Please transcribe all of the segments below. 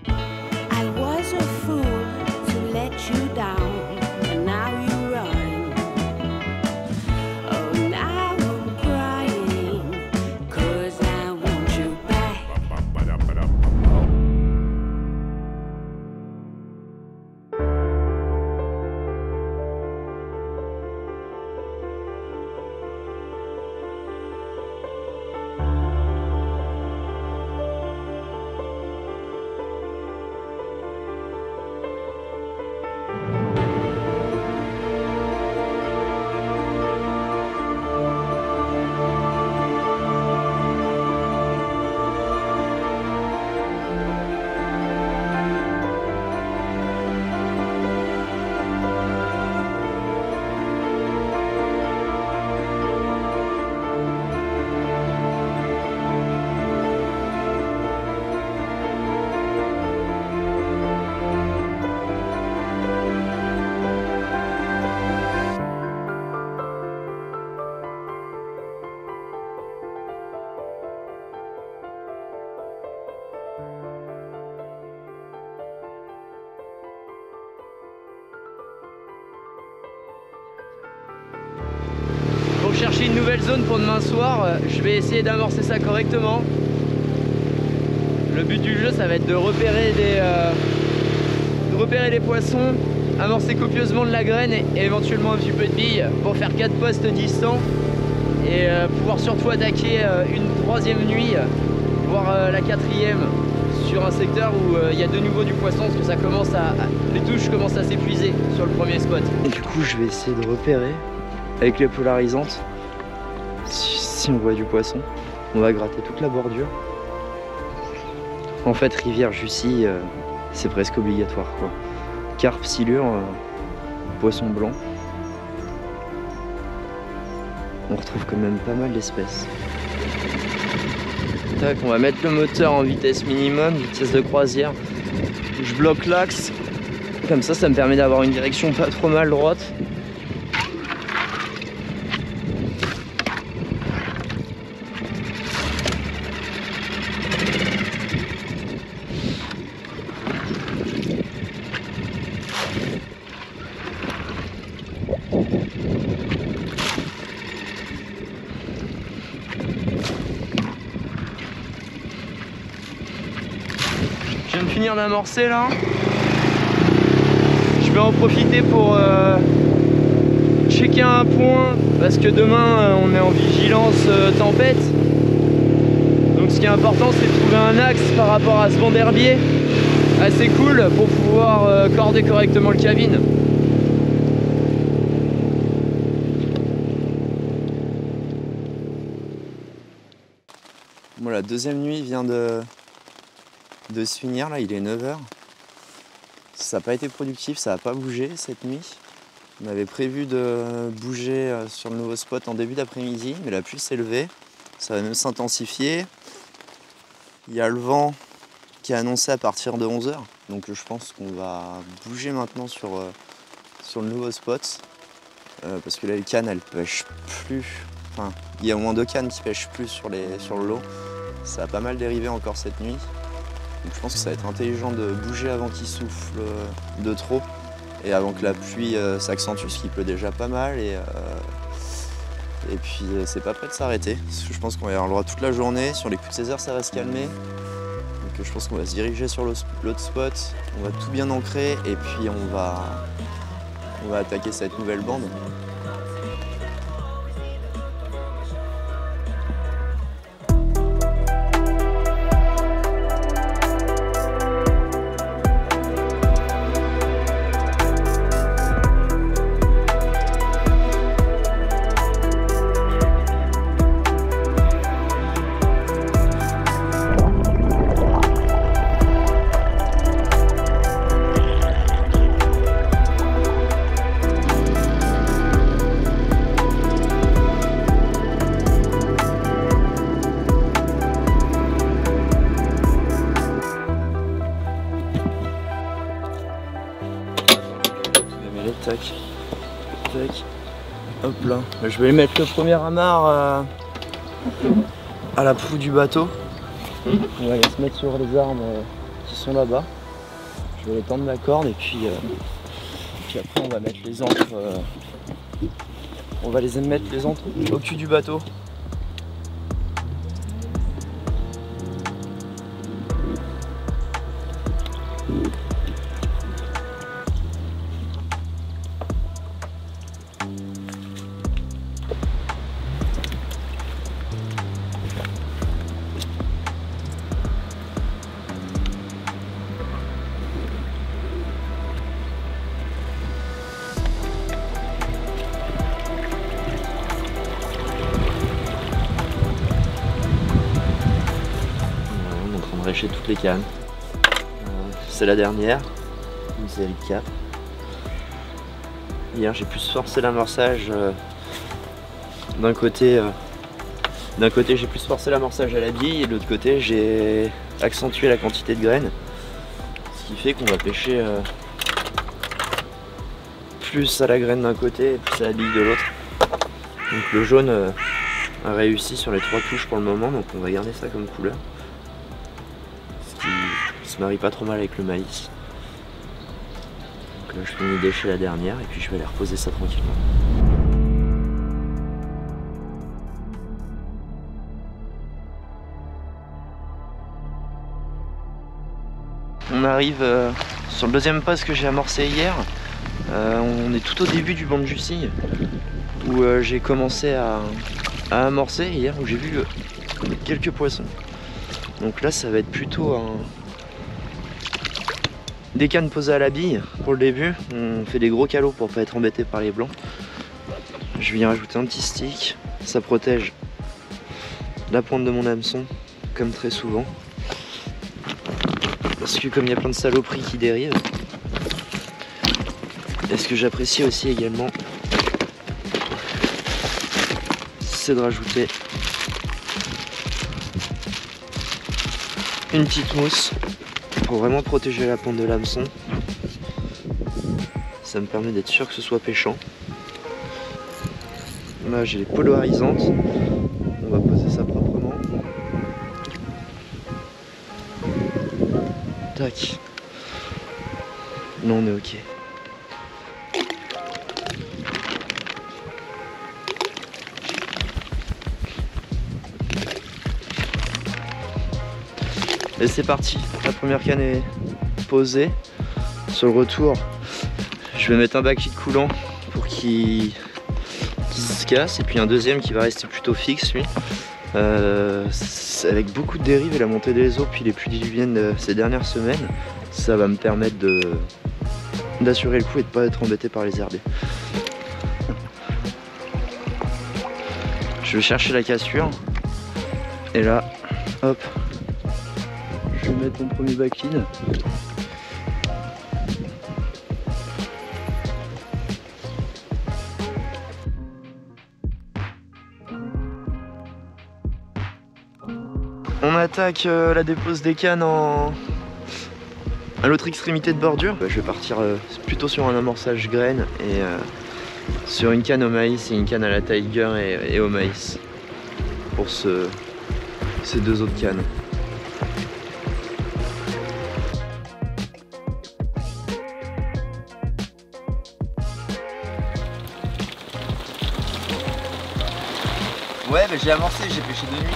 I was a fool to let you down, and now you run. Oh, now I'm crying, 'cause I want you back. Pour chercher une nouvelle zone pour demain soir, je vais essayer d'amorcer ça correctement. Le but du jeu, ça va être de repérer les poissons, amorcer copieusement de la graine et éventuellement un petit peu de billes pour faire 4 postes distants et pouvoir surtout attaquer une 3e nuit, voire la 4e sur un secteur où il y a de nouveau du poisson parce que ça commence les touches commencent à s'épuiser sur le premier spot. Et du coup, je vais essayer de repérer avec les polarisantes. Si on voit du poisson, on va gratter toute la bordure. En fait, rivière Jussy, c'est presque obligatoire, quoi. Carpe, silure, poisson blanc. On retrouve quand même pas mal d'espèces. Tac, on va mettre le moteur en vitesse minimum, vitesse de croisière. Je bloque l'axe. Comme ça me permet d'avoir une direction pas trop mal droite. Je viens de finir d'amorcer là. Je vais en profiter pour checker un point parce que demain on est en vigilance tempête. Donc ce qui est important, c'est de trouver un axe par rapport à ce banc d'herbier assez cool pour pouvoir corder correctement le cabine. Bon, la 2e nuit vient de se finir, là il est 9 h. Ça n'a pas été productif, ça n'a pas bougé cette nuit. On avait prévu de bouger sur le nouveau spot en début d'après-midi, mais la pluie s'est levée, ça va même s'intensifier. Il y a le vent qui est annoncé à partir de 11 h, donc je pense qu'on va bouger maintenant sur le nouveau spot, parce que là les cannes elles pêchent plus, enfin il y a au moins 2 cannes qui pêchent plus sur le lot. Ça a pas mal dérivé encore cette nuit. Donc je pense que ça va être intelligent de bouger avant qu'il souffle de trop et avant que la pluie s'accentue, ce qui pleut déjà pas mal. Et puis c'est pas prêt de s'arrêter. Je pense qu'on va y avoir le droit toute la journée. Sur les coups de 16 h, ça va se calmer. Donc je pense qu'on va se diriger sur l'autre spot. On va tout bien ancrer et puis on va attaquer cette nouvelle bande. Tac, tac, hop là. Je vais mettre le premier amarre à la proue du bateau. On va aller se mettre sur les arbres qui sont là-bas. Je vais les tendre la corde et puis après on va mettre les ancres. On va les mettre les ancres au cul du bateau. Chez toutes les cannes. C'est la dernière. C'est le cap. Hier j'ai plus forcé l'amorçage d'un côté j'ai plus forcé l'amorçage à la bille et de l'autre côté j'ai accentué la quantité de graines. Ce qui fait qu'on va pêcher plus à la graine d'un côté et plus à la bille de l'autre. Donc le jaune a réussi sur les 3 touches pour le moment, donc on va garder ça comme couleur. Ça se marie pas trop mal avec le maïs. Donc là je finis d'écher la dernière et puis je vais aller reposer ça tranquillement. On arrive sur le deuxième poste que j'ai amorcé hier. On est tout au début du banc de Jussy où j'ai commencé à amorcer hier, où j'ai vu quelques poissons. Donc là ça va être plutôt des cannes posées à la bille pour le début. On fait des gros calots pour pas être embêté par les blancs. Je viens rajouter un petit stick, ça protège la pointe de mon hameçon comme très souvent. Parce que comme il y a plein de saloperies qui dérivent. Et ce que j'apprécie aussi également, c'est de rajouter une petite mousse pour vraiment protéger la pointe de l'hameçon. Ça me permet d'être sûr que ce soit pêchant. Là j'ai les polarisantes. On va poser ça proprement. Tac. Là on est ok. Et c'est parti, la première canne est posée. Sur le retour, je vais mettre un backfeed coulant pour qu'il se casse, et puis un deuxième qui va rester plutôt fixe lui. Avec beaucoup de dérives et la montée des eaux puis les pluies diluviennes ces dernières semaines, ça va me permettre d'assurer le coup et de ne pas être embêté par les herbiers. Je vais chercher la cassure et là, hop, je vais mettre mon premier backfeed. On attaque la dépose des cannes à l'autre extrémité de bordure. Je vais partir plutôt sur un amorçage graine et sur une canne au maïs et une canne à la Tiger et au maïs pour ces deux autres cannes. Ouais, mais j'ai amorcé, j'ai pêché de nuit.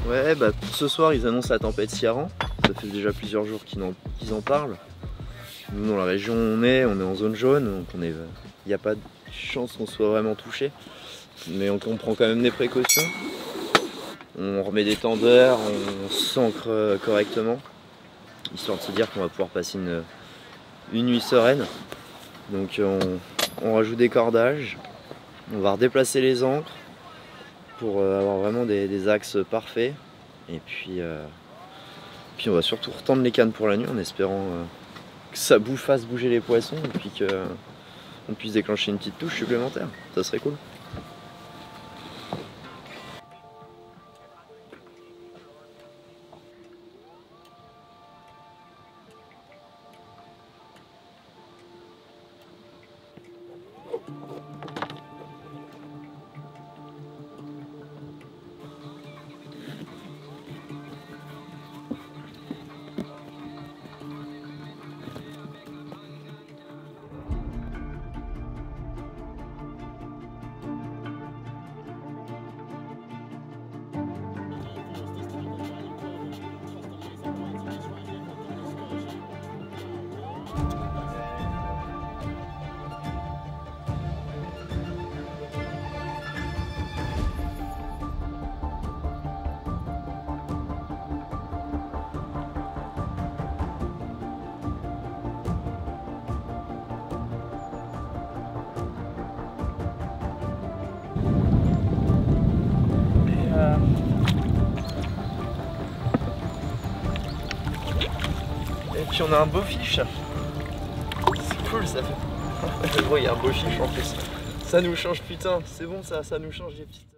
Ouais, bah pour ce soir ils annoncent la tempête Ciaran. Ça fait déjà plusieurs jours qu'ils en parlent. Nous dans la région où on est en zone jaune, donc il n'y a pas de chance qu'on soit vraiment touché. Mais on prend quand même des précautions. On remet des tendeurs, on s'ancre correctement, histoire de se dire qu'on va pouvoir passer une nuit sereine. Donc on rajoute des cordages, on va redéplacer les ancres pour avoir vraiment des axes parfaits. Et puis on va surtout retendre les cannes pour la nuit en espérant que ça fasse bouger les poissons et puis qu'on puisse déclencher une petite touche supplémentaire. Ça serait cool. Puis on a un beau fiche. C'est cool, ça fait. Gros, il y a un beau fiche en plus. Ça nous change, putain. C'est bon, ça nous change les petites.